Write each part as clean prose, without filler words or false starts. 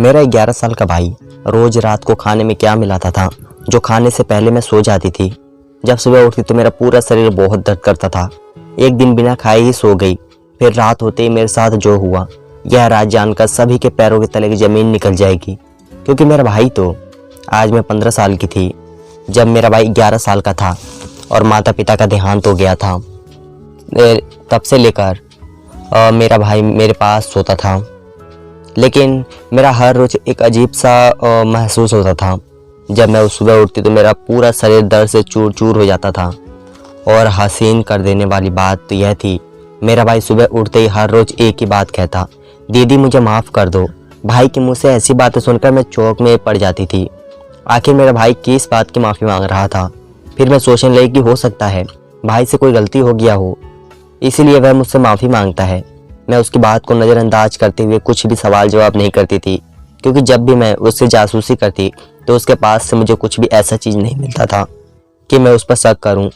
मेरा 11 साल का भाई रोज रात को खाने में क्या मिलाता था जो खाने से पहले मैं सो जाती थी। जब सुबह उठती तो मेरा पूरा शरीर बहुत दर्द करता था। एक दिन बिना खाए ही सो गई। फिर रात होते ही मेरे साथ जो हुआ यह रात जानकर सभी के पैरों के तले की जमीन निकल जाएगी, क्योंकि मेरा भाई तो आज मैं 15 साल की थी जब मेरा भाई 11 साल का था और माता पिता का देहांत हो गया था। तब से लेकर मेरा भाई मेरे पास सोता था, लेकिन मेरा हर रोज एक अजीब सा महसूस होता था। जब मैं उस सुबह उठती तो मेरा पूरा शरीर दर्द से चूर चूर हो जाता था। और हसीन कर देने वाली बात तो यह थी, मेरा भाई सुबह उठते ही हर रोज एक ही बात कहता, दीदी मुझे माफ़ कर दो। भाई के मुँह से ऐसी बातें सुनकर मैं चौंक में पड़ जाती थी। आखिर मेरा भाई किस बात की माफ़ी मांग रहा था। फिर मैं सोचने लगी कि हो सकता है भाई से कोई गलती हो गया हो, इसीलिए वह मुझसे माफ़ी मांगता है। मैं उसकी बात को नज़रअंदाज करते हुए कुछ भी सवाल जवाब नहीं करती थी, क्योंकि जब भी मैं उससे जासूसी करती तो उसके पास से मुझे कुछ भी ऐसा चीज़ नहीं मिलता था कि मैं उस पर शक करूं।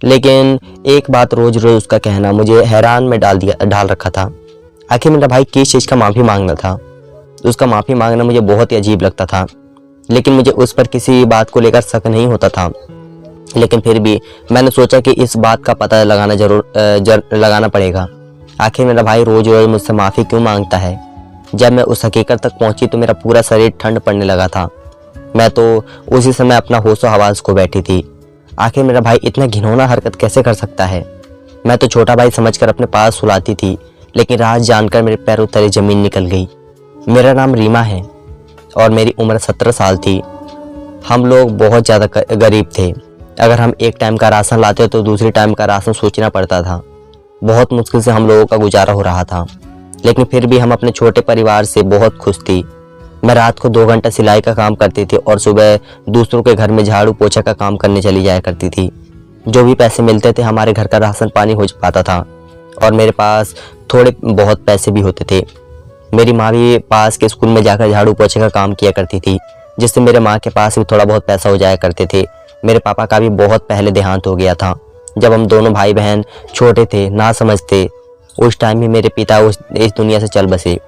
लेकिन एक बात रोज़ रोज़ उसका कहना मुझे हैरान में डाल रखा था। आखिर मेरा भाई किस चीज़ का माफ़ी मांगना था। उसका माफ़ी मांगना मुझे बहुत ही अजीब लगता था, लेकिन मुझे उस पर किसी बात को लेकर शक नहीं होता था। लेकिन फिर भी मैंने सोचा कि इस बात का पता लगाना पड़ेगा। आखिर मेरा भाई रोज़ रोज़ मुझसे माफ़ी क्यों मांगता है। जब मैं उस हकीकत तक पहुंची तो मेरा पूरा शरीर ठंड पड़ने लगा था। मैं तो उसी समय अपना होशो हवास खो बैठी थी। आखिर मेरा भाई इतना घिनौना हरकत कैसे कर सकता है। मैं तो छोटा भाई समझकर अपने पास सुलाती थी, लेकिन राज जानकर मेरे पैरों तले ज़मीन निकल गई। मेरा नाम रीमा है और मेरी उम्र 17 साल थी। हम लोग बहुत ज़्यादा गरीब थे। अगर हम एक टाइम का राशन लाते तो दूसरी टाइम का राशन सोचना पड़ता था। बहुत मुश्किल से हम लोगों का गुजारा हो रहा था, लेकिन फिर भी हम अपने छोटे परिवार से बहुत खुश थी। मैं रात को 2 घंटा सिलाई का काम करती थी और सुबह दूसरों के घर में झाड़ू पोछा का काम करने चली जाया करती थी। जो भी पैसे मिलते थे हमारे घर का राशन पानी हो पाता था और मेरे पास थोड़े बहुत पैसे भी होते थे। मेरी माँ भी पास के स्कूल में जाकर झाड़ू पोछे का काम किया करती थी, जिससे मेरे माँ के पास भी थोड़ा बहुत पैसा हो जाया करते थे। मेरे पापा का भी बहुत पहले देहांत हो गया था जब हम दोनों भाई बहन छोटे थे, ना समझते। उस टाइम ही मेरे पिता इस दुनिया से चल बसे।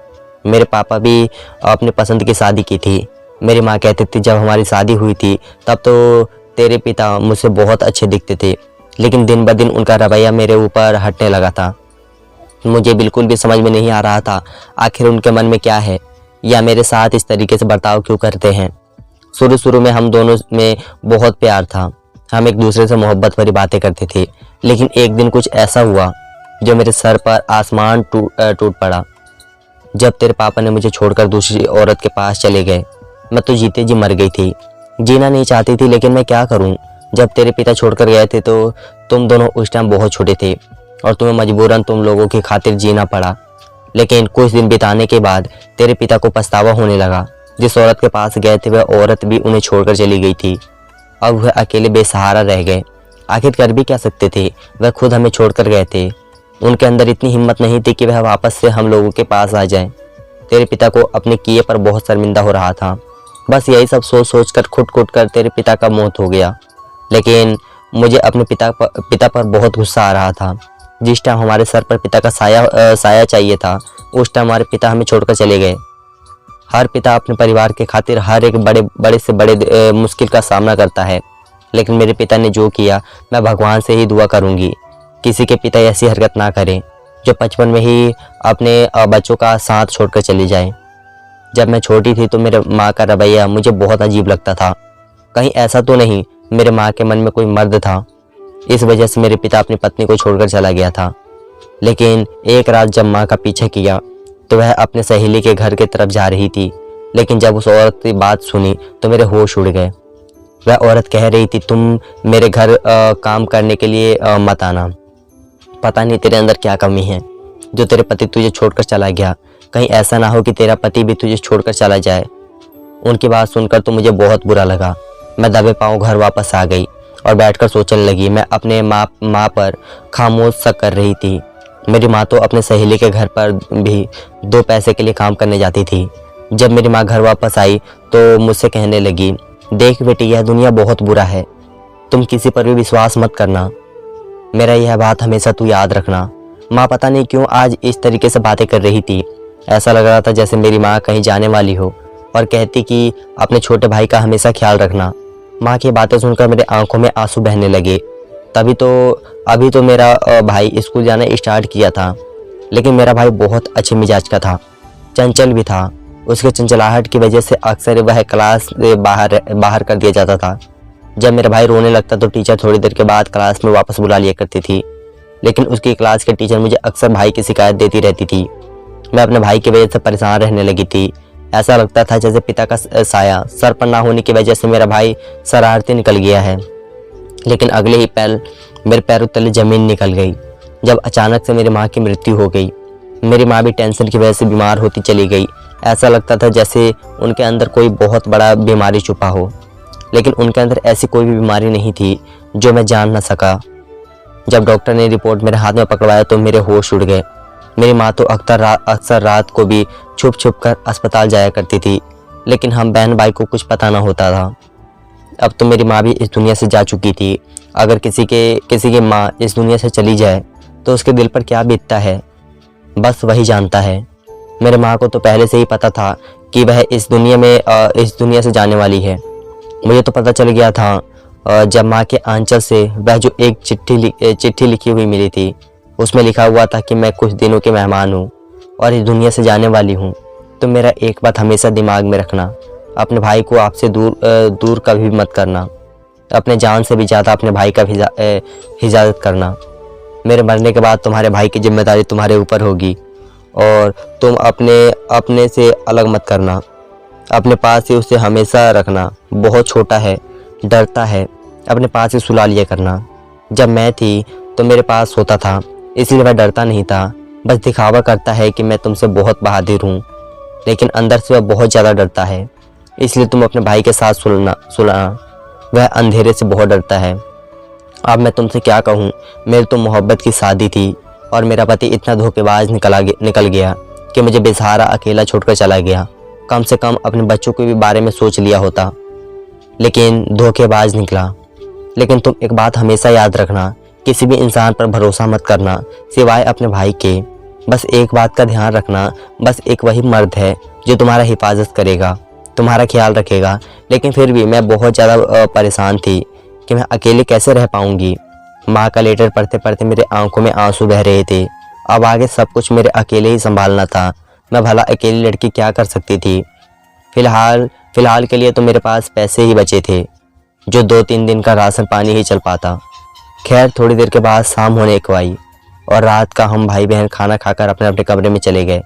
मेरे पापा भी अपने पसंद की शादी की थी। मेरी माँ कहती थी जब हमारी शादी हुई थी तब तो तेरे पिता मुझसे बहुत अच्छे दिखते थे, लेकिन दिन ब दिन उनका रवैया मेरे ऊपर हटने लगा था। मुझे बिल्कुल भी समझ में नहीं आ रहा था आखिर उनके मन में क्या है या मेरे साथ इस तरीके से बर्ताव क्यों करते हैं। शुरू में हम दोनों में बहुत प्यार था। हम एक दूसरे से मोहब्बत भरी बातें करते थे, लेकिन एक दिन कुछ ऐसा हुआ जो मेरे सर पर आसमान टूट पड़ा। जब तेरे पापा ने मुझे छोड़कर दूसरी औरत के पास चले गए, मैं तो जीते जी मर गई थी। जीना नहीं चाहती थी, लेकिन मैं क्या करूं। जब तेरे पिता छोड़कर गए थे तो तुम दोनों उस टाइम बहुत छोटे थे और तुम्हें मजबूरन तुम लोगों की खातिर जीना पड़ा। लेकिन कुछ दिन बिताने के बाद तेरे पिता को पछतावा होने लगा। जिस औरत के पास गए थे वह औरत भी उन्हें छोड़कर चली गई थी। अब वह अकेले बेसहारा रह गए। आखिर कर भी क्या सकते थे, वह खुद हमें छोड़कर गए थे। उनके अंदर इतनी हिम्मत नहीं थी कि वह वापस से हम लोगों के पास आ जाएं। तेरे पिता को अपने किए पर बहुत शर्मिंदा हो रहा था। बस यही सब सोच कर खुट कर तेरे पिता का मौत हो गया। लेकिन मुझे अपने पिता पर बहुत गुस्सा आ रहा था। जिस टाइम हमारे सर पर पिता का साया चाहिए था, उस टाइम हमारे पिता हमें छोड़कर चले गए। हर पिता अपने परिवार के खातिर हर एक बड़े से बड़े मुश्किल का सामना करता है, लेकिन मेरे पिता ने जो किया मैं भगवान से ही दुआ करूंगी किसी के पिता ऐसी हरकत ना करें जो बचपन में ही अपने बच्चों का साथ छोड़कर चली जाए। जब मैं छोटी थी तो मेरे माँ का रवैया मुझे बहुत अजीब लगता था। कहीं ऐसा तो नहीं मेरे माँ के मन में कोई मर्द था, इस वजह से मेरे पिता अपनी पत्नी को छोड़कर चला गया था। लेकिन एक रात जब माँ का पीछा किया तो वह अपने सहेली के घर की तरफ जा रही थी, लेकिन जब उस औरत की बात सुनी तो मेरे होश उड़ गए। वह औरत कह रही थी तुम मेरे घर काम करने के लिए मत आना। पता नहीं तेरे अंदर क्या कमी है जो तेरे पति तुझे छोड़कर चला गया। कहीं ऐसा ना हो कि तेरा पति भी तुझे छोड़कर चला जाए। उनकी बात सुनकर तो मुझे बहुत बुरा लगा। मैं दबे पांव घर वापस आ गई और बैठकर सोचने लगी। मैं अपने माँ पर खामोश सा कर रही थी। मेरी माँ तो अपने सहेली के घर पर भी 2 पैसे के लिए काम करने जाती थी। जब मेरी माँ घर वापस आई तो मुझसे कहने लगी, देख बेटी यह दुनिया बहुत बुरा है, तुम किसी पर भी विश्वास मत करना। मेरा यह बात हमेशा तू याद रखना। माँ पता नहीं क्यों आज इस तरीके से बातें कर रही थी। ऐसा लग रहा था जैसे मेरी माँ कहीं जाने वाली हो। और कहती कि अपने छोटे भाई का हमेशा ख्याल रखना। माँ की बातें सुनकर मेरे आंखों में आंसू बहने लगे। अभी तो मेरा भाई स्कूल जाना स्टार्ट किया था, लेकिन मेरा भाई बहुत अच्छे मिजाज का था, चंचल भी था। उसके चंचलाहट की वजह से अक्सर वह क्लास से बाहर कर दिया जाता था। जब मेरा भाई रोने लगता तो टीचर थोड़ी देर के बाद क्लास में वापस बुला लिया करती थी, लेकिन उसकी क्लास के टीचर मुझे अक्सर भाई की शिकायत देती रहती थी। मैं अपने भाई की वजह से परेशान रहने लगी थी। ऐसा लगता था जैसे पिता का साया सर पर ना होने की वजह से मेरा भाई शरारती निकल गया है। लेकिन अगले ही पल मेरे पैरों तले जमीन निकल गई जब अचानक से मेरी माँ की मृत्यु हो गई। मेरी माँ भी टेंशन की वजह से बीमार होती चली गई। ऐसा लगता था जैसे उनके अंदर कोई बहुत बड़ा बीमारी छुपा हो, लेकिन उनके अंदर ऐसी कोई भी बीमारी नहीं थी जो मैं जान न सका। जब डॉक्टर ने रिपोर्ट मेरे हाथ में पकड़वाया तो मेरे होश उड़ गए। मेरी माँ तो अक्सर रात को भी छुप छुप कर अस्पताल जाया करती थी, लेकिन हम बहन भाई को कुछ पता ना होता था। अब तो मेरी माँ भी इस दुनिया से जा चुकी थी। अगर किसी की माँ इस दुनिया से चली जाए तो उसके दिल पर क्या बीतता है, बस वही जानता है। मेरे माँ को तो पहले से ही पता था कि वह इस दुनिया से जाने वाली है। मुझे तो पता चल गया था जब माँ के आंचल से वह जो एक चिट्ठी लिखी हुई मिली थी, उसमें लिखा हुआ था कि मैं कुछ दिनों के मेहमान हूँ और इस दुनिया से जाने वाली हूँ। तो मेरा एक बात हमेशा दिमाग में रखना, अपने भाई को आपसे दूर कभी भी मत करना। अपने जान से भी ज़्यादा अपने भाई का हिफाजत करना। मेरे मरने के बाद तुम्हारे भाई की जिम्मेदारी तुम्हारे ऊपर होगी और तुम अपने से अलग मत करना। अपने पास ही उसे हमेशा रखना। बहुत छोटा है, डरता है, अपने पास ही सुला लिया करना। जब मैं थी तो मेरे पास होता था, इसलिए वह डरता नहीं था। बस दिखावा करता है कि मैं तुमसे बहुत बहादुर हूँ, लेकिन अंदर से वह बहुत ज़्यादा डरता है। इसलिए तुम अपने भाई के साथ सुलाना। वह अंधेरे से बहुत डरता है। अब मैं तुमसे क्या कहूँ, मेरी तो मोहब्बत की शादी थी और मेरा पति इतना धोखेबाज निकल गया कि मुझे बेसहारा अकेला छोड़कर चला गया। कम से कम अपने बच्चों के भी बारे में सोच लिया होता, लेकिन धोखेबाज निकला। लेकिन तुम एक बात हमेशा याद रखना, किसी भी इंसान पर भरोसा मत करना सिवाय अपने भाई के। बस एक बात का ध्यान रखना, बस एक वही मर्द है जो तुम्हारा हिफाजत करेगा, तुम्हारा ख्याल रखेगा। लेकिन फिर भी मैं बहुत ज़्यादा परेशान थी कि मैं अकेले कैसे रह पाऊंगी। माँ का लेटर पढ़ते पढ़ते मेरे आंखों में आंसू बह रहे थे। अब आगे सब कुछ मेरे अकेले ही संभालना था। मैं भला अकेली लड़की क्या कर सकती थी। फिलहाल के लिए तो मेरे पास पैसे ही बचे थे, जो 2-3 दिन का राशन पानी ही चल पाता। खैर थोड़ी देर के बाद शाम होने को आई और रात का हम भाई बहन खाना खाकर अपने अपने कमरे में चले गए।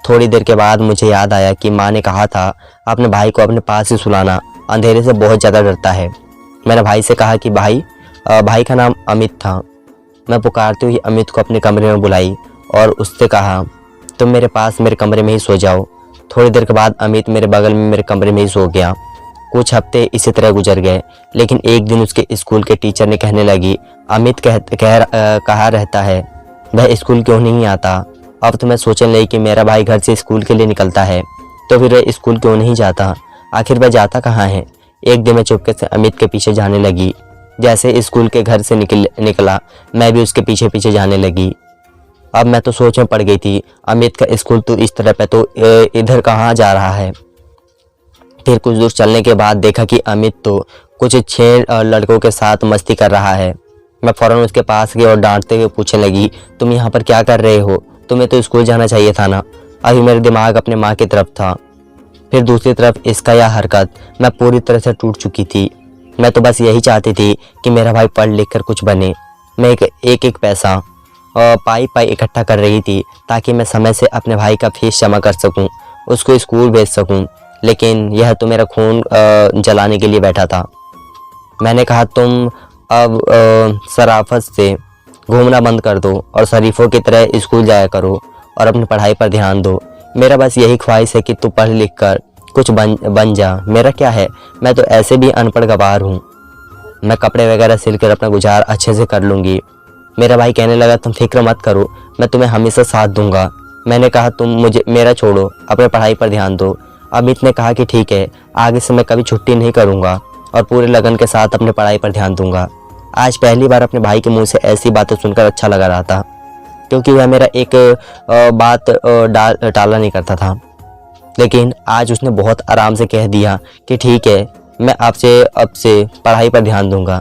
थोड़ी देर के बाद मुझे याद आया कि माँ ने कहा था अपने भाई को अपने पास ही सुलाना, अंधेरे से बहुत ज़्यादा डरता है। मैंने भाई से कहा कि भाई का नाम अमित था। मैं पुकारते हुए अमित को अपने कमरे में बुलाई और उससे कहा तुम मेरे पास मेरे कमरे में ही सो जाओ। थोड़ी देर के बाद अमित मेरे बगल में मेरे कमरे में ही सो गया। कुछ हफ्ते इसी तरह गुजर गए, लेकिन एक दिन उसके स्कूल के टीचर ने कहने लगी अमित कहाँ रहता है, वह स्कूल क्यों नहीं आता। अब तो मैं सोचने लगी कि मेरा भाई घर से स्कूल के लिए निकलता है तो फिर वह स्कूल क्यों नहीं जाता, आखिर वह जाता कहाँ है। एक दिन मैं चुपके से अमित के पीछे जाने लगी। जैसे स्कूल के घर से निकला मैं भी उसके पीछे पीछे जाने लगी। अब मैं तो सोच में पड़ गई थी, अमित का स्कूल तो इस तरफ है तो इधर कहाँ जा रहा है। फिर कुछ दूर चलने के बाद देखा कि अमित तो कुछ 6 लड़कों के साथ मस्ती कर रहा है। मैं फौरन उसके पास गई और डांटते हुए पूछने लगी तुम यहाँ पर क्या कर रहे हो, तुम्हें तो स्कूल जाना चाहिए था ना। अभी मेरा दिमाग अपने माँ की तरफ था। फिर दूसरी तरफ इसका यह हरकत, मैं पूरी तरह से टूट चुकी थी। मैं तो बस यही चाहती थी कि मेरा भाई पढ़ लिख कर कुछ बने। मैं एक पैसा पाई इकट्ठा कर रही थी ताकि मैं समय से अपने भाई का फीस जमा कर सकूं, उसको स्कूल भेज सकूं। लेकिन यह तो मेरा खून जलाने के लिए बैठा था। मैंने कहा तुम अब शराफत से घूमना बंद कर दो और शरीफों की तरह स्कूल जाया करो और अपनी पढ़ाई पर ध्यान दो। मेरा बस यही ख्वाहिश है कि तू पढ़ लिख कर कुछ बन जा। मेरा क्या है, मैं तो ऐसे भी अनपढ़ गवार हूँ। मैं कपड़े वगैरह सिल कर अपना गुजार अच्छे से कर लूँगी। मेरा भाई कहने लगा तुम फिक्र मत करो, मैं तुम्हें हमेशा साथ दूंगा। मैंने कहा तुम मुझे मेरा छोड़ो, अपने पढ़ाई पर ध्यान दो। अमित ने कहा कि ठीक है, आगे से मैं कभी छुट्टी नहीं करूँगा और पूरे लगन के साथ अपने पढ़ाई पर ध्यान दूंगा। आज पहली बार अपने भाई के मुँह से ऐसी बातें सुनकर अच्छा लगा रहा था, क्योंकि वह मेरा एक बात टाला नहीं करता था। लेकिन आज उसने बहुत आराम से कह दिया कि ठीक है, मैं आपसे अब से पढ़ाई पर ध्यान दूंगा।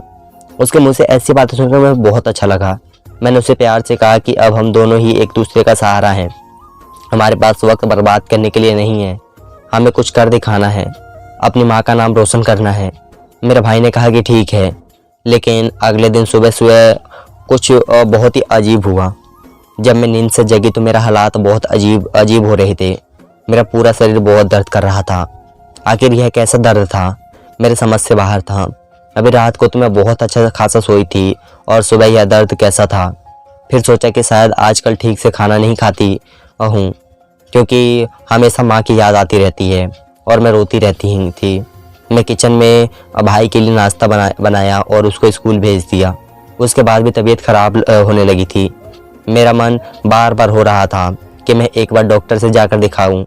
उसके मुँह से ऐसी बातें सुनकर मुझे बहुत अच्छा लगा। मैंने उससे प्यार से कहा कि अब हम दोनों ही एक दूसरे का सहारा हैं। हमारे पास वक्त बर्बाद करने के लिए नहीं है, हमें कुछ कर दिखाना है, अपनी माँ का नाम रोशन करना है। मेरे भाई ने कहा कि ठीक है। लेकिन अगले दिन सुबह सुबह कुछ बहुत ही अजीब हुआ। जब मैं नींद से जगी तो मेरा हालात बहुत अजीब अजीब हो रहे थे। मेरा पूरा शरीर बहुत दर्द कर रहा था। आखिर यह कैसा दर्द था, मेरे समझ से बाहर था। अभी रात को तो मैं बहुत अच्छा खासा सोई थी और सुबह यह दर्द कैसा था। फिर सोचा कि शायद आजकल ठीक से खाना नहीं खाती हूँ, क्योंकि हमेशा माँ की याद आती रहती है और मैं रोती रहती थी। मैं किचन में भाई के लिए नाश्ता बनाया और उसको स्कूल भेज दिया। उसके बाद भी तबीयत ख़राब होने लगी थी। मेरा मन बार बार हो रहा था कि मैं एक बार डॉक्टर से जाकर दिखाऊं,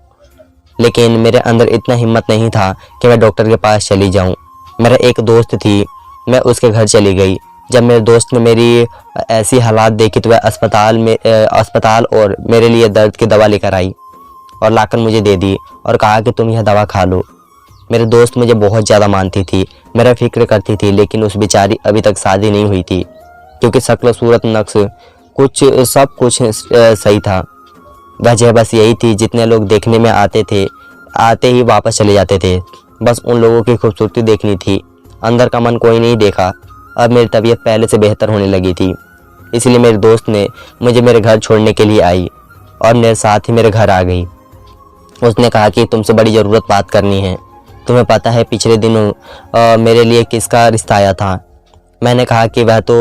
लेकिन मेरे अंदर इतना हिम्मत नहीं था कि मैं डॉक्टर के पास चली जाऊं। मेरा एक दोस्त थी, मैं उसके घर चली गई। जब मेरे दोस्त ने मेरी ऐसी हालात देखी तो वह अस्पताल और मेरे लिए दर्द की दवा लेकर आई और लाकर मुझे दे दी और कहा कि तुम यह दवा खा लो। मेरे दोस्त मुझे बहुत ज़्यादा मानती थी, मेरा फिक्र करती थी, लेकिन उस बेचारी अभी तक शादी नहीं हुई थी, क्योंकि शक्ल सूरत नक्श सब कुछ सही था। वजह बस यही थी, जितने लोग देखने में आते थे आते ही वापस चले जाते थे। बस उन लोगों की खूबसूरती देखनी थी, अंदर का मन कोई नहीं देखा। अब मेरी तबीयत पहले से बेहतर होने लगी थी, इसलिए मेरे दोस्त ने मुझे मेरे घर छोड़ने के लिए आई और मेरे साथ ही मेरे घर आ गई। उसने कहा कि तुमसे बड़ी ज़रूरत बात करनी है। तुम्हें पता है पिछले दिनों मेरे लिए किसका रिश्ता आया था? मैंने कहा कि वह तो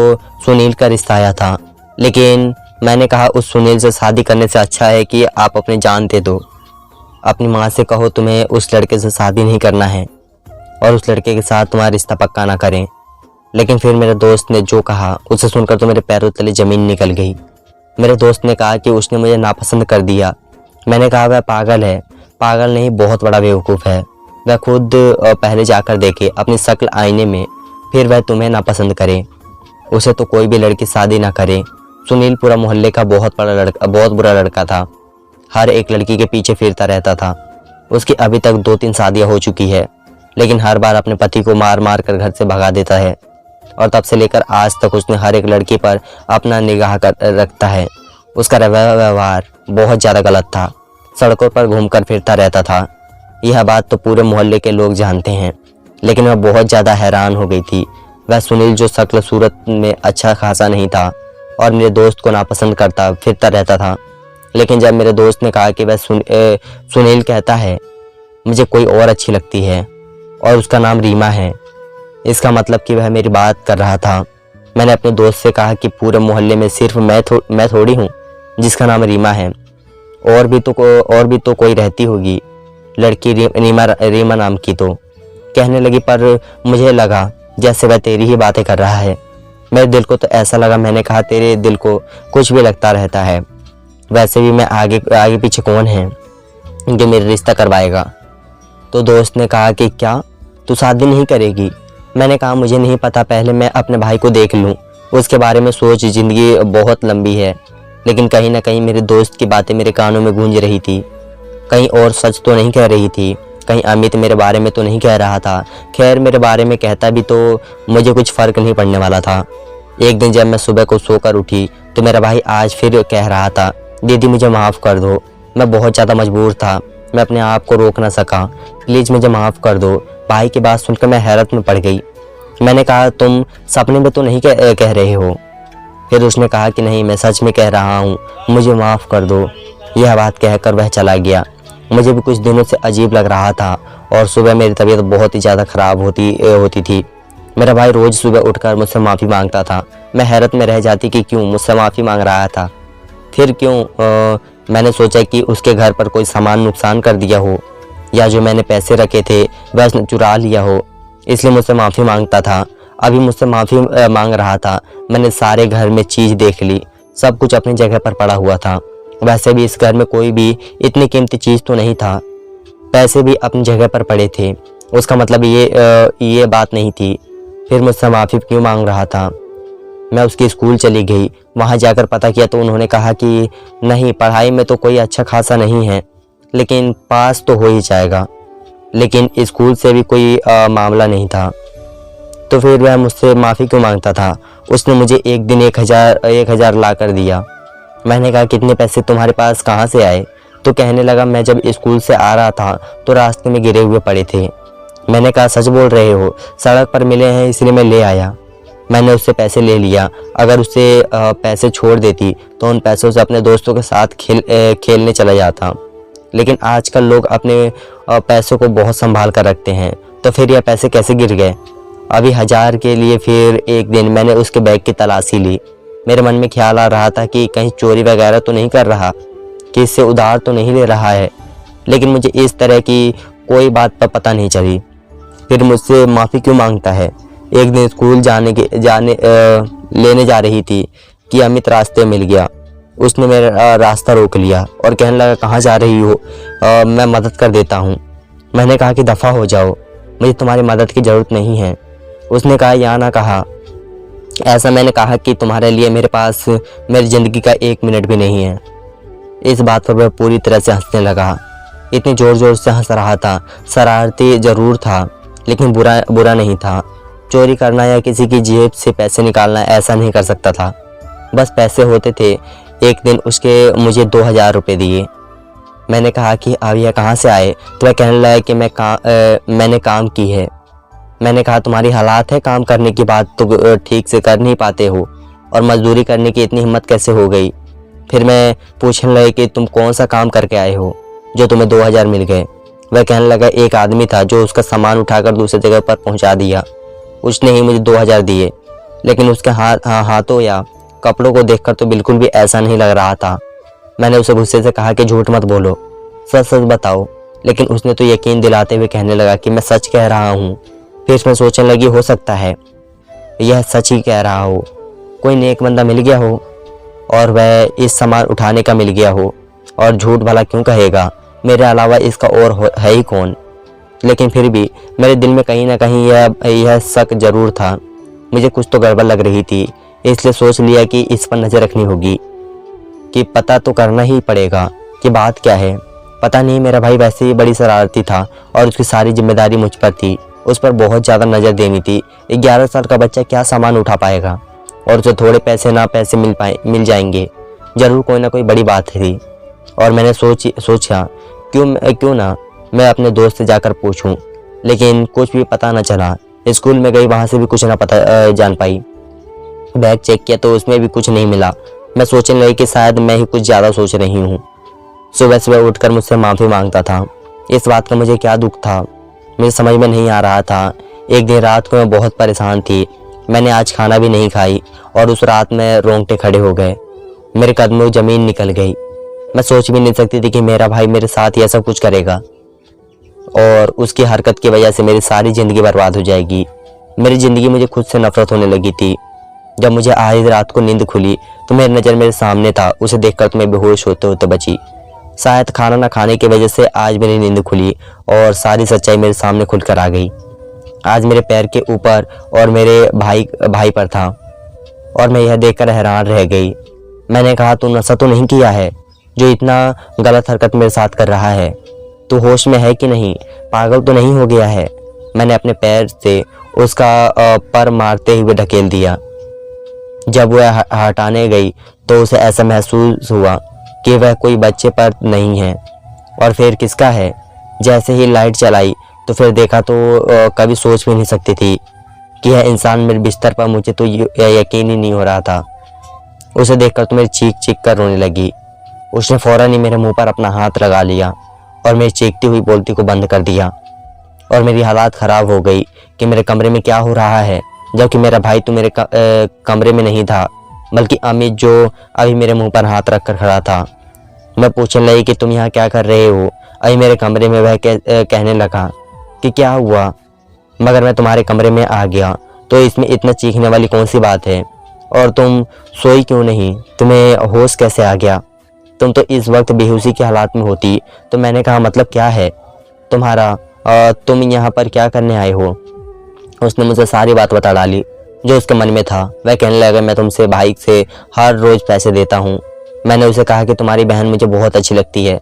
सुनील का रिश्ता आया था, लेकिन मैंने कहा उस सुनील से शादी करने से अच्छा है कि आप अपनी जान दे दो। अपनी माँ से कहो तुम्हें उस लड़के से शादी नहीं करना है और उस लड़के के साथ तुम्हारा रिश्ता पक्का ना करें। लेकिन फिर मेरे दोस्त ने जो कहा उसे सुनकर तो मेरे पैरों तले ज़मीन निकल गई। मेरे दोस्त ने कहा कि उसने मुझे नापसंद कर दिया। मैंने कहा वह पागल है। पागल नहीं, बहुत बड़ा बेवकूफ़ है। वह खुद पहले जाकर देखे अपनी शक्ल आईने में, फिर वह तुम्हें नापसंद करे। उसे तो कोई भी लड़की शादी ना करे। सुनील पूरा मोहल्ले का बहुत बुरा लड़का था। हर एक लड़की के पीछे फिरता रहता था। उसकी अभी तक 2-3 शादियां हो चुकी है, लेकिन हर बार अपने पति को मार मार कर घर से भगा देता है और तब से लेकर आज तक उसने हर एक लड़की पर अपना निगाह रखता है। उसका व्यवहार बहुत ज़्यादा गलत था। सड़कों पर घूमकर फिरता रहता था। यह बात तो पूरे मोहल्ले के लोग जानते हैं, लेकिन मैं बहुत ज़्यादा हैरान हो गई थी। वह सुनील जो शक्ल सूरत में अच्छा खासा नहीं था और मेरे दोस्त को नापसंद करता फिरता रहता था, लेकिन जब मेरे दोस्त ने कहा कि वह सुनील कहता है मुझे कोई और अच्छी लगती है और उसका नाम रीमा है, इसका मतलब कि वह मेरी बात कर रहा था। मैंने अपने दोस्त से कहा कि पूरे मोहल्ले में सिर्फ मैं थोड़ी हूँ जिसका नाम रीमा है, और भी तो कोई रहती होगी लड़की रीमा नाम की। तो कहने लगी, पर मुझे लगा जैसे वह तेरी ही बातें कर रहा है। मेरे दिल को तो ऐसा लगा। मैंने कहा तेरे दिल को कुछ भी लगता रहता है, वैसे भी मैं आगे पीछे कौन है जो मेरा रिश्ता करवाएगा। तो दोस्त ने कहा कि क्या तू शादी नहीं करेगी? मैंने कहा मुझे नहीं पता, पहले मैं अपने भाई को देख लूँ, उसके बारे में सोच। ज़िंदगी बहुत लंबी है। लेकिन कहीं ना कहीं मेरे दोस्त की बातें मेरे कानों में गूंज रही थी। कहीं और सच तो नहीं कह रही थी, कहीं अमित मेरे बारे में तो नहीं कह रहा था। खैर मेरे बारे में कहता भी तो मुझे कुछ फ़र्क नहीं पड़ने वाला था। एक दिन जब मैं सुबह को सोकर उठी तो मेरा भाई आज फिर कह रहा था, दीदी मुझे माफ़ कर दो। मैं बहुत ज़्यादा मजबूर था, मैं अपने आप को रोक ना सका, प्लीज़ मुझे माफ़ कर दो। भाई की बात सुनकर मैं हैरत में पड़ गई। मैंने कहा तुम सपने में तो नहीं कह रहे हो? फिर उसने कहा कि नहीं, मैं सच में कह रहा हूँ, मुझे माफ़ कर दो। यह बात कहकर वह चला गया। मुझे भी कुछ दिनों से अजीब लग रहा था और सुबह मेरी तबीयत बहुत ही ज़्यादा ख़राब होती थी। मेरा भाई रोज़ सुबह उठकर मुझसे माफ़ी मांगता था। मैं हैरत में रह जाती कि क्यों मुझसे माफ़ी मांग रहा था। फिर क्यों मैंने सोचा कि उसके घर पर कोई सामान नुकसान कर दिया हो, या जो मैंने पैसे रखे थे वह उसने चुरा लिया हो, इसलिए मुझसे माफ़ी मांगता था। अभी मुझसे माफ़ी मांग रहा था। मैंने सारे घर में चीज़ देख ली, सब कुछ अपनी जगह पर पड़ा हुआ था। वैसे भी इस घर में कोई भी इतनी कीमती चीज़ तो नहीं था। पैसे भी अपनी जगह पर पड़े थे। उसका मतलब ये बात नहीं थी। फिर मुझसे माफ़ी क्यों मांग रहा था? मैं उसकी स्कूल चली गई। वहाँ जाकर पता किया तो उन्होंने कहा कि नहीं, पढ़ाई में तो कोई अच्छा खासा नहीं है, लेकिन पास तो हो ही जाएगा। लेकिन स्कूल से भी कोई मामला नहीं था, तो फिर वह मुझसे माफ़ी क्यों मांगता था। उसने मुझे एक दिन 1,000 ला कर दिया। मैंने कहा कितने पैसे तुम्हारे पास कहाँ से आए। तो कहने लगा मैं जब स्कूल से आ रहा था तो रास्ते में गिरे हुए पड़े थे। मैंने कहा सच बोल रहे हो, सड़क पर मिले हैं इसलिए मैं ले आया। मैंने उससे पैसे ले लिया। अगर उससे पैसे छोड़ देती तो उन पैसों से अपने दोस्तों के साथ खेलने चला जाता। लेकिन आजकल लोग अपने पैसों को बहुत संभाल कर रखते हैं, तो फिर यह पैसे कैसे गिर गए। अभी 1,000 के लिए फिर एक दिन मैंने उसके बैग की तलाशी ली। मेरे मन में ख्याल आ रहा था कि कहीं चोरी वगैरह तो नहीं कर रहा, कि इससे उधार तो नहीं ले रहा है। लेकिन मुझे इस तरह की कोई बात पर पता नहीं चली। फिर मुझसे माफ़ी क्यों मांगता है। एक दिन स्कूल लेने जा रही थी कि अमित रास्ते मिल गया। उसने मेरा रास्ता रोक लिया और कहने लगा कहाँ जा रही हो, मैं मदद कर देता हूँ। मैंने कहा कि दफ़ा हो जाओ, मुझे तुम्हारी मदद की ज़रूरत नहीं है। उसने कहा या ना कहा। ऐसा मैंने कहा कि तुम्हारे लिए मेरे पास मेरी ज़िंदगी का 1 मिनट भी नहीं है। इस बात पर वह पूरी तरह से हंसने लगा। इतनी ज़ोर ज़ोर से हंस रहा था। शरारती ज़रूर था लेकिन बुरा नहीं था। चोरी करना या किसी की जेब से पैसे निकालना ऐसा नहीं कर सकता था। बस पैसे होते थे। एक दिन उसके मुझे 2,000 रुपये दिए। मैंने कहा कि अब यह कहाँ से आए। तो वह कहने लगा कि मैंने काम की है। मैंने कहा तुम्हारी हालात है काम करने की, बात तो ठीक से कर नहीं पाते हो और मजदूरी करने की इतनी हिम्मत कैसे हो गई। फिर मैं पूछने लगा कि तुम कौन सा काम करके आए हो जो तुम्हें 2,000 मिल गए। वह कहने लगा एक आदमी था जो उसका सामान उठाकर दूसरी जगह पर पहुंचा दिया, उसने ही मुझे 2,000 दिए। लेकिन उसके हाथों या कपड़ों को देखकर तो बिल्कुल भी ऐसा नहीं लग रहा था। मैंने उसे गुस्से से कहा कि झूठ मत बोलो, सच सच बताओ। लेकिन उसने तो यकीन दिलाते हुए कहने लगा कि मैं सच कह रहा हूँ। फिर उसमें सोचने लगी हो सकता है यह सच ही कह रहा हो, कोई नेक बंदा मिल गया हो और वह इस सामान उठाने का मिल गया हो। और झूठ भला क्यों कहेगा, मेरे अलावा इसका और है ही कौन। लेकिन फिर भी मेरे दिल में कहीं ना कहीं यह शक जरूर था। मुझे कुछ तो गड़बड़ लग रही थी, इसलिए सोच लिया कि इस पर नज़र रखनी होगी, कि पता तो करना ही पड़ेगा कि बात क्या है। पता नहीं, मेरा भाई वैसे ही बड़ी शरारती था और उसकी सारी जिम्मेदारी मुझ पर थी। उस पर बहुत ज़्यादा नज़र देनी थी। 11 साल का बच्चा क्या सामान उठा पाएगा और उसे थोड़े पैसे मिल जाएंगे। ज़रूर कोई ना कोई बड़ी बात थी। और मैंने सोचा क्यों ना मैं अपने दोस्त से जाकर पूछूं। लेकिन कुछ भी पता न चला। स्कूल में गई, वहाँ से भी कुछ ना पता जान पाई। बैग चेक किया तो उसमें भी कुछ नहीं मिला। मैं सोचने लगी कि शायद मैं ही कुछ ज़्यादा सोच रही हूँ। सुबह सुबह उठकर मुझसे माफ़ी मांगता था। इस बात का मुझे क्या दुख था, मुझे समझ में नहीं आ रहा था। एक दिन रात को मैं बहुत परेशान थी। मैंने आज खाना भी नहीं खाई और उस रात में रोंगटे खड़े हो गए। मेरे कदमों ज़मीन निकल गई। मैं सोच भी नहीं सकती थी कि मेरा भाई मेरे साथ ये सब कुछ करेगा और उसकी हरकत की वजह से मेरी सारी ज़िंदगी बर्बाद हो जाएगी। मेरी ज़िंदगी, मुझे खुद से नफरत होने लगी थी। जब मुझे आज रात को नींद खुली तो मेरी नज़र मेरे सामने था। उसे देखकर तो मैं बेहोश होते होते बची। शायद खाना न खाने की वजह से आज मेरी नींद खुली और सारी सच्चाई मेरे सामने खुलकर आ गई। आज मेरे पैर के ऊपर और मेरे भाई पर था और मैं यह देखकर हैरान रह गई। मैंने कहा तू नशा तो नहीं किया है जो इतना गलत हरकत मेरे साथ कर रहा है? तू होश में है कि नहीं? पागल तो नहीं हो गया है? मैंने अपने पैर से उसका पर मारते हुए ढकेल दिया। जब वह हटाने गई तो उसे ऐसा महसूस हुआ कि वह कोई बच्चे पर नहीं है और फिर किसका है। जैसे ही लाइट चलाई तो फिर देखा तो कभी सोच भी नहीं सकती थी कि यह इंसान मेरे बिस्तर पर। मुझे तो यकीन ही नहीं हो रहा था। उसे देखकर तो मेरी चीख कर रोने लगी। उसने फौरन ही मेरे मुंह पर अपना हाथ लगा लिया और मेरी चीखती हुई बोलती को बंद कर दिया। और मेरी हालात ख़राब हो गई कि मेरे कमरे में क्या हो रहा है, जबकि मेरा भाई तो मेरे कमरे में नहीं था बल्कि अमित, जो अभी मेरे मुंह पर हाथ रख कर खड़ा था। मैं पूछने लगी कि तुम यहाँ क्या कर रहे हो अभी मेरे कमरे में। वह कहने लगा कि क्या हुआ, मगर मैं तुम्हारे कमरे में आ गया तो इसमें इतना चीखने वाली कौन सी बात है। और तुम सोई क्यों नहीं? तुम्हें होश कैसे आ गया? तुम तो इस वक्त बेहोशी के हालात में होती। तो मैंने कहा मतलब क्या है तुम्हारा, तुम यहाँ पर क्या करने आए हो? उसने मुझे सारी बात बता डाली जो उसके मन में था। वह कहने लगा मैं तुमसे भाई से हर रोज़ पैसे देता हूँ। मैंने उसे कहा कि तुम्हारी बहन मुझे बहुत अच्छी लगती है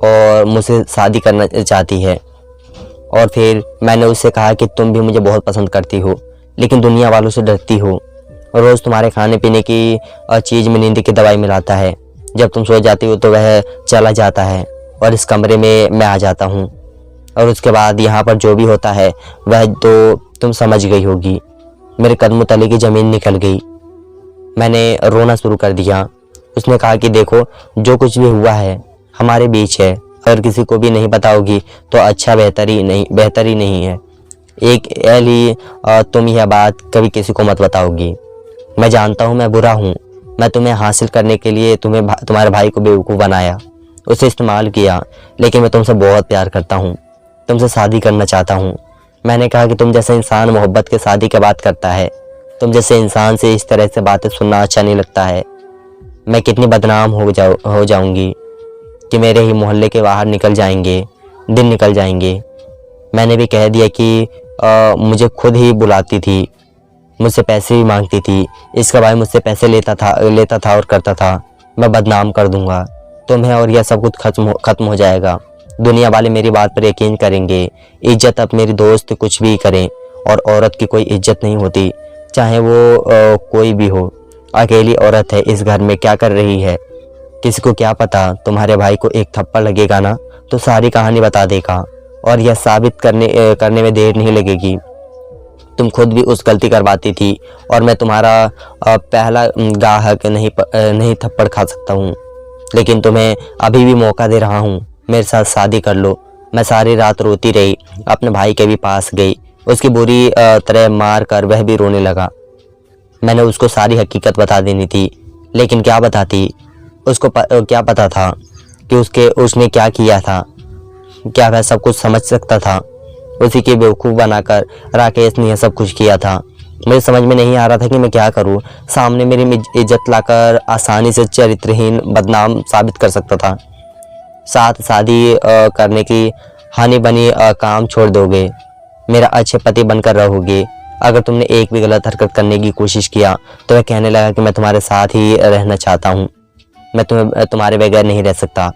और मुझसे शादी करना चाहती है। और फिर मैंने उससे कहा कि तुम भी मुझे बहुत पसंद करती हो, लेकिन दुनिया वालों से डरती हो। रोज़ तुम्हारे खाने पीने की चीज़ में नींद की दवाई मिलाता है। जब तुम सो जाती हो तो वह चला जाता है और इस कमरे में मैं आ जाता हूँ। और उसके बाद यहाँ पर जो भी होता है वह तो तुम समझ गई होगी। मेरे कदमों तले की ज़मीन निकल गई। मैंने रोना शुरू कर दिया। उसने कहा कि देखो, जो कुछ भी हुआ है हमारे बीच है, अगर किसी को भी नहीं बताओगी तो अच्छा बेहतर ही नहीं है। एक एली तुम यह बात कभी किसी को मत बताओगी। मैं जानता हूँ मैं बुरा हूँ। मैं तुम्हें हासिल करने के लिए तुम्हारे भाई को बेवकूफ़ बनाया, उसे इस्तेमाल किया, लेकिन मैं तुमसे बहुत प्यार करता हूँ, तुमसे शादी करना चाहता हूँ। मैंने कहा कि तुम जैसे इंसान मोहब्बत के शादी की बात करता है, तुम जैसे इंसान से इस तरह से बातें सुनना अच्छा नहीं लगता है। मैं कितनी बदनाम हो जाऊंगी कि मेरे ही मोहल्ले के बाहर निकल जाएंगे, दिन निकल जाएंगे। मैंने भी कह दिया कि मुझे खुद ही बुलाती थी, मुझसे पैसे भी मांगती थी। इसका भाई मुझसे पैसे लेता था और करता था। मैं बदनाम कर दूंगा तुम्हें और यह सब कुछ खत्म हो जाएगा। दुनिया वाले मेरी बात पर यकीन करेंगे। इज्जत अब मेरी दोस्त कुछ भी करें, और औरत की कोई इज्जत नहीं होती, चाहे वो कोई भी हो। अकेली औरत है, इस घर में क्या कर रही है किसी को क्या पता। तुम्हारे भाई को एक थप्पड़ लगेगा ना तो सारी कहानी बता देगा, और यह साबित करने में देर नहीं लगेगी। तुम खुद भी उस गलती करवाती थी, और मैं तुम्हारा पहला गाहक नहीं थप्पड़ खा सकता हूँ, लेकिन तुम्हें अभी भी मौका दे रहा हूँ। मेरे साथ शादी कर लो। मैं सारी रात रोती रही, अपने भाई के भी पास गई, उसकी बुरी तरह मार कर वह भी रोने लगा। मैंने उसको सारी हकीकत बता देनी थी, लेकिन क्या बताती। उसको क्या पता था कि उसने क्या किया था। क्या वह सब कुछ समझ सकता था। उसी के बेवकूफ़ बनाकर राकेश ने यह सब कुछ किया था। मुझे समझ में नहीं आ रहा था कि मैं क्या करूं। सामने मेरी इज्जत लाकर आसानी से चरित्रहीन बदनाम साबित कर सकता था। साथ शादी करने की हानि बनी काम छोड़ दोगे, मेरा अच्छे पति बनकर रहोगे। अगर तुमने एक भी गलत हरकत करने की कोशिश किया तो वह कहने लगा कि मैं तुम्हारे साथ ही रहना चाहता हूँ, मैं तुम्हारे बगैर नहीं रह सकता।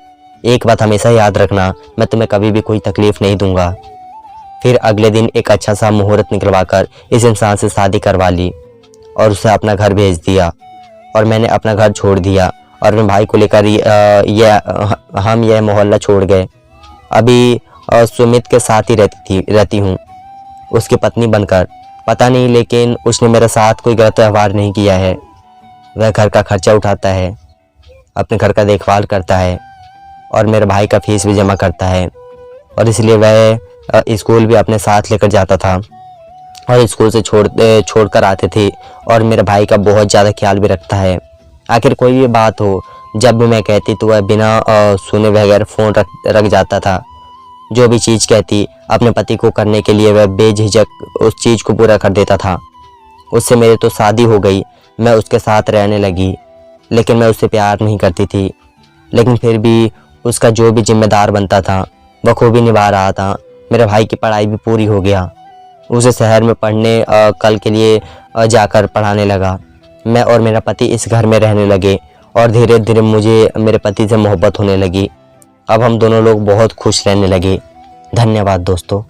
एक बात हमेशा याद रखना, मैं तुम्हें कभी भी कोई तकलीफ़ नहीं दूंगा। फिर अगले दिन एक अच्छा सा मुहूर्त निकलवा कर इस इंसान से शादी करवा ली और उसे अपना घर भेज दिया, और मैंने अपना घर छोड़ दिया और अपने भाई को लेकर हम यह मोहल्ला छोड़ गए। अभी सुमित के साथ ही रहती हूँ, उसकी पत्नी बनकर। पता नहीं, लेकिन उसने मेरे साथ कोई गलत व्यवहार नहीं किया है। वह घर का खर्चा उठाता है, अपने घर का देखभाल करता है, और मेरे भाई का फीस भी जमा करता है, और इसलिए वह स्कूल भी अपने साथ लेकर जाता था, और स्कूल से छोड़कर आते थे, और मेरे भाई का बहुत ज़्यादा ख्याल भी रखता है। आखिर कोई भी बात हो, जब भी मैं कहती तो वह बिना सुने बगैर फ़ोन रख जाता था। जो भी चीज़ कहती अपने पति को करने के लिए वह बेझिझक उस चीज़ को पूरा कर देता था। उससे मेरी तो शादी हो गई, मैं उसके साथ रहने लगी, लेकिन मैं उससे प्यार नहीं करती थी। लेकिन फिर भी उसका जो भी जिम्मेदार बनता था वह खूबी निभा रहा था। मेरे भाई की पढ़ाई भी पूरी हो गया, उसे शहर में पढ़ने कल के लिए जाकर पढ़ाने लगा। मैं और मेरा पति इस घर में रहने लगे, और धीरे धीरे मुझे मेरे पति से मोहब्बत होने लगी। अब हम दोनों लोग बहुत खुश रहने लगे। धन्यवाद दोस्तों।